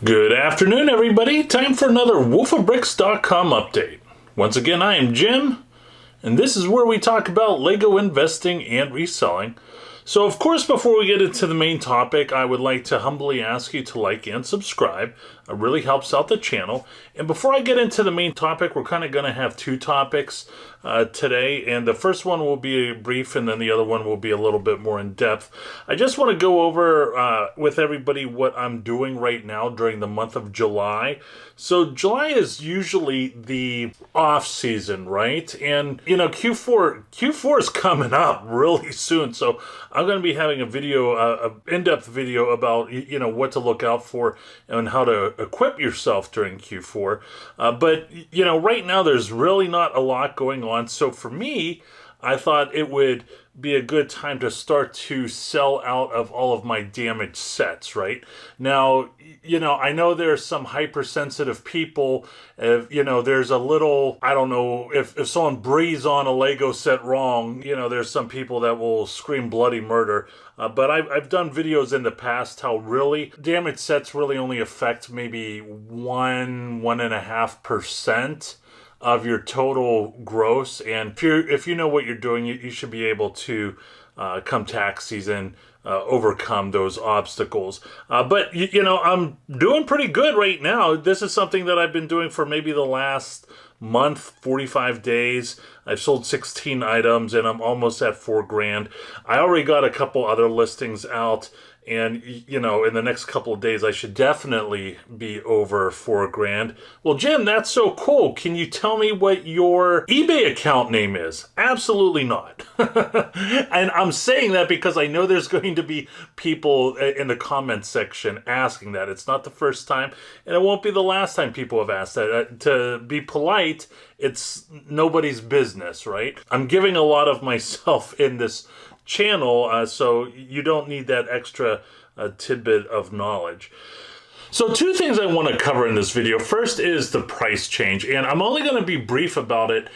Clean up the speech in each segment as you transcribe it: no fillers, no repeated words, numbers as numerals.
Good afternoon, everybody. Time for another wolfofbricks.com update. Once again, I am Jim, and this is where we talk about Lego investing and reselling. So, of course, before we get into the main topic, I would like to humbly ask you to like and subscribe. It really helps out the channel. And before I get into the main topic, we're kind of going to have two topics today. And the first one will be brief, and then the other one will be a little bit more in depth. I just want to go over with everybody what I'm doing right now during the month of July. So July is usually the off season, right? And you know, Q4 is coming up really soon. So I'm going to be having a video, in-depth video about what to look out for and how to equip yourself during Q4. But right now there's really not a lot going on. So for me, I thought it would be a good time to start to sell out of all of my damaged sets, right? Now, I know there's some hypersensitive people. There's a little, I don't know, if someone breathes on a Lego set wrong, there's some people that will scream bloody murder. But I've done videos in the past how really damaged sets really only affect maybe 1.5% of your total gross, and if you know what you're doing, you should be able to come tax season overcome those obstacles. But I'm doing pretty good right now. This is something that I've been doing for maybe the last month, 45 days. I've sold 16 items and I'm almost at $4,000. I already got a couple other listings out. And, in the next couple of days, I should definitely be over $4,000. Well, Jim, that's so cool. Can you tell me what your eBay account name is? Absolutely not. And I'm saying that because I know there's going to be people in the comments section asking that. It's not the first time, and it won't be the last time people have asked that. To be polite, it's nobody's business, right? I'm giving a lot of myself in this channel, so you don't need that extra tidbit of knowledge. So two things I want to cover in this video. First is the price change, and I'm only going to be brief about it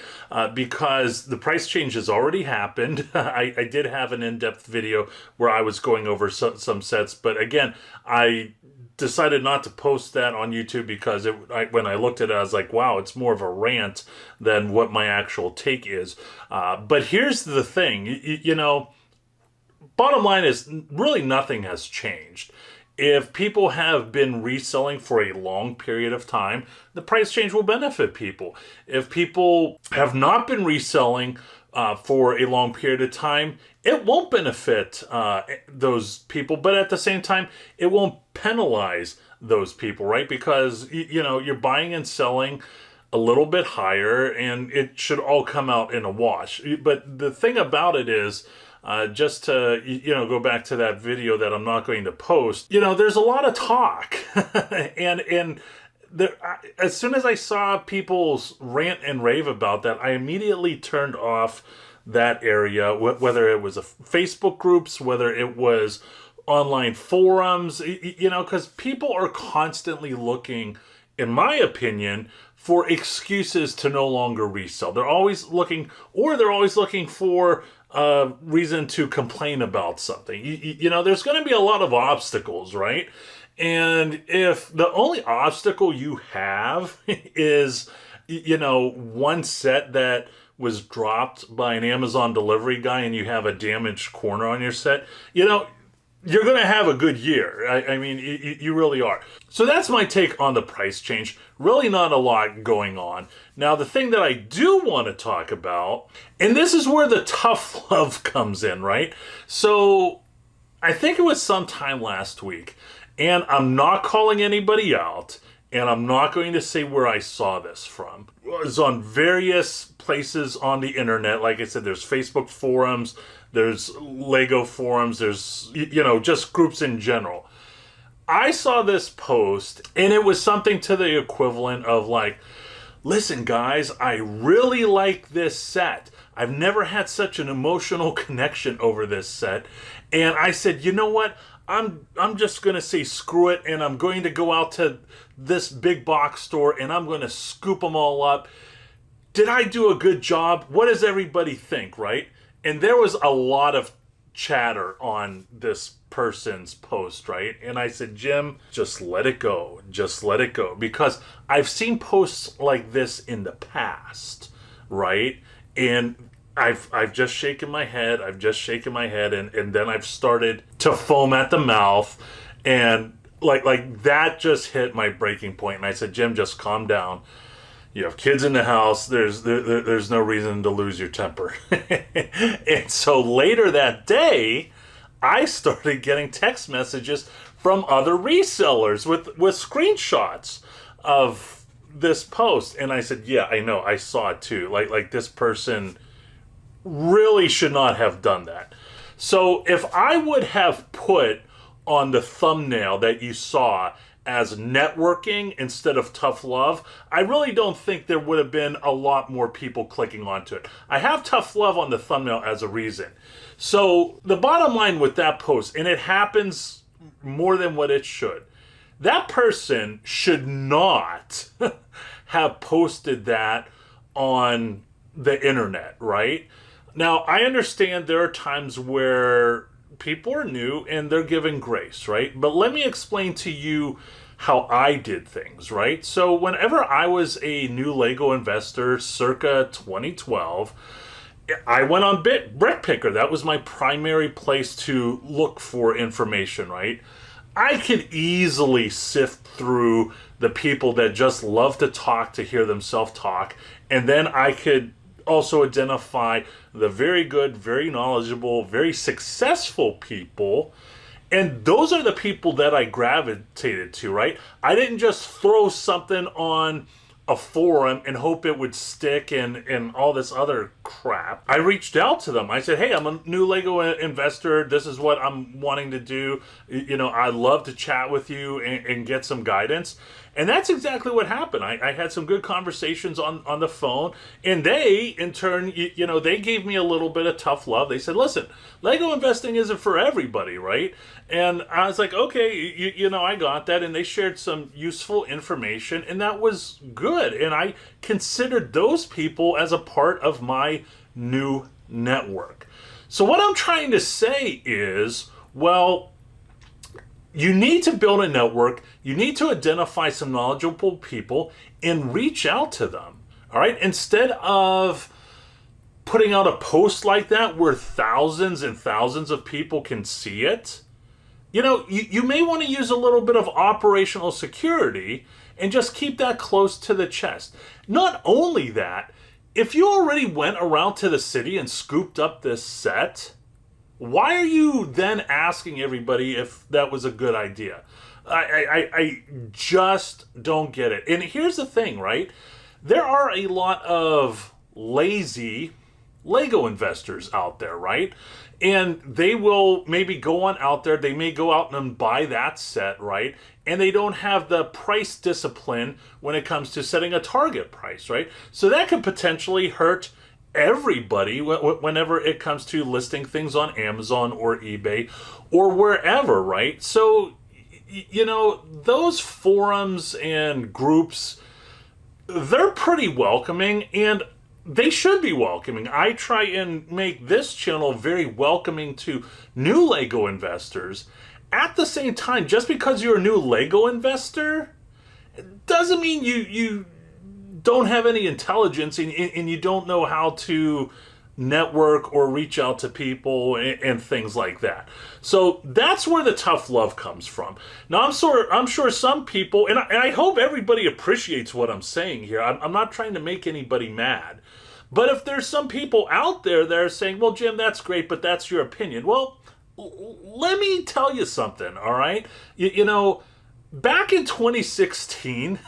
because the price change has already happened. I did have an in-depth video where I was going over some sets, but again, I decided not to post that on YouTube because when I looked at it, I was like, wow, it's more of a rant than what my actual take is. But here's the thing, bottom line is really nothing has changed. If people have been reselling for a long period of time, the price change will benefit people. If people have not been reselling for a long period of time, it won't benefit those people, but at the same time, it won't penalize those people, right? Because, you're buying and selling a little bit higher and it should all come out in a wash. But the thing about it is, just to, go back to that video that I'm not going to post, there's a lot of talk and as soon as I saw people's rant and rave about that, I immediately turned off that area, whether it was Facebook groups, whether it was online forums, because people are constantly looking, in my opinion, for excuses to no longer resell. They're always looking for a reason to complain about something. There's going to be a lot of obstacles, right? And if the only obstacle you have is, one set that was dropped by an Amazon delivery guy and you have a damaged corner on your set, you're going to have a good year. I mean, you really are. So that's my take on the price change. Really not a lot going on. Now, the thing that I do want to talk about, and this is where the tough love comes in, right? So I think it was sometime last week, and I'm not calling anybody out, and I'm not going to say where I saw this from. It was on various places on the internet. Like I said, there's Facebook forums, there's Lego forums, there's, just groups in general. I saw this post, and it was something to the equivalent of like, listen guys, I really like this set. I've never had such an emotional connection over this set. And I said, you know what? I'm just going to say screw it, and I'm going to go out to this big box store, and I'm going to scoop them all up. Did I do a good job? What does everybody think, right? And there was a lot of chatter on this person's post, right? And I said, Jim, just let it go. Just let it go. Because I've seen posts like this in the past, right? And I've just shaken my head. And then I've started to foam at the mouth. And like that just hit my breaking point. And I said, Jim, just calm down. You have kids in the house. There's no reason to lose your temper. And so later that day, I started getting text messages from other resellers with screenshots of this post. And I said, yeah, I know. I saw it too. Like this person really should not have done that. So if I would have put on the thumbnail that you saw as networking instead of tough love, I really don't think there would have been a lot more people clicking onto it. I have tough love on the thumbnail as a reason. So the bottom line with that post, and it happens more than what it should, that person should not have posted that on the internet, right? Now, I understand there are times where people are new and they're given grace, right? But let me explain to you how I did things, right? So whenever I was a new Lego investor circa 2012, I went on BrickPicker. That was my primary place to look for information, right? I could easily sift through the people that just love to talk to hear themselves talk, and then I could also identify the very good, very knowledgeable, very successful people. And those are the people that I gravitated to, right? I didn't just throw something on a forum and hope it would stick and all this other crap. I reached out to them. I said, hey, I'm a new Lego investor. This is what I'm wanting to do. You know, I'd love to chat with you and get some guidance. And that's exactly what happened. I had some good conversations on the phone, and they, in turn, you know, they gave me a little bit of tough love. They said, listen, Lego investing isn't for everybody, right? And I was like, okay, you know, I got that. And they shared some useful information, and that was good. And I considered those people as a part of my new network. So what I'm trying to say is, well, you need to build a network. You need to identify some knowledgeable people and reach out to them. All right. Instead of putting out a post like that where thousands and thousands of people can see it, you know, you may want to use a little bit of operational security and just keep that close to the chest. Not only that, if you already went around to the city and scooped up this set, why are you then asking everybody if that was a good idea? I just don't get it. And here's the thing, right? There are a lot of lazy Lego investors out there, right? And they will maybe go on out there, they may go out and buy that set, right? And they don't have the price discipline when it comes to setting a target price, right? So that could potentially hurt everybody whenever it comes to listing things on Amazon or eBay or wherever, right? So, you know, those forums and groups, they're pretty welcoming, and they should be welcoming. I try and make this channel very welcoming to new Lego investors. At the same time, just because you're a new Lego investor doesn't mean you don't have any intelligence and you don't know how to network or reach out to people and things like that. So that's where the tough love comes from. Now, I'm sure some people, and I hope everybody appreciates what I'm saying here. I'm not trying to make anybody mad. But if there's some people out there that are saying, well, Jim, that's great, but that's your opinion. Well, let me tell you something, all right? You know, back in 2016,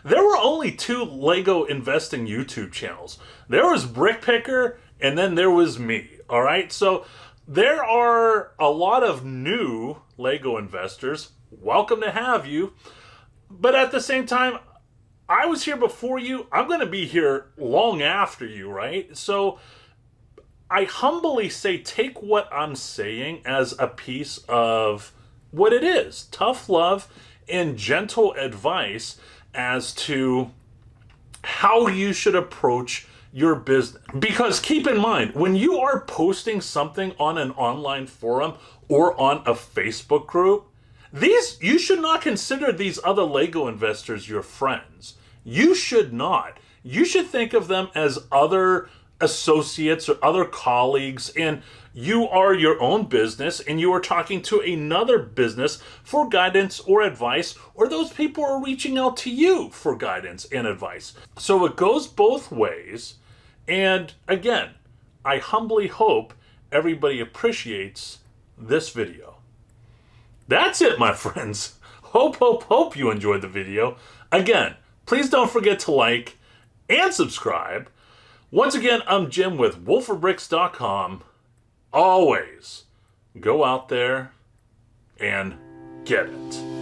there were only 2 Lego investing YouTube channels. There was BrickPicker, and then there was me, all right? So there are a lot of new Lego investors. Welcome to have you. But at the same time, I was here before you. I'm going to be here long after you, right? So I humbly say, take what I'm saying as a piece of what it is, tough love and gentle advice as to how you should approach your business. Because keep in mind, when you are posting something on an online forum or on a Facebook group, you should not consider these other Lego investors your friends. You should not. You should think of them as other associates or other colleagues, and you are your own business and you are talking to another business for guidance or advice, or those people are reaching out to you for guidance and advice. So it goes both ways. And again, I humbly hope everybody appreciates this video. That's it, my friends. Hope you enjoyed the video. Again, please don't forget to like and subscribe. Once again, I'm Jim with wolfofbricks.com. Always go out there and get it.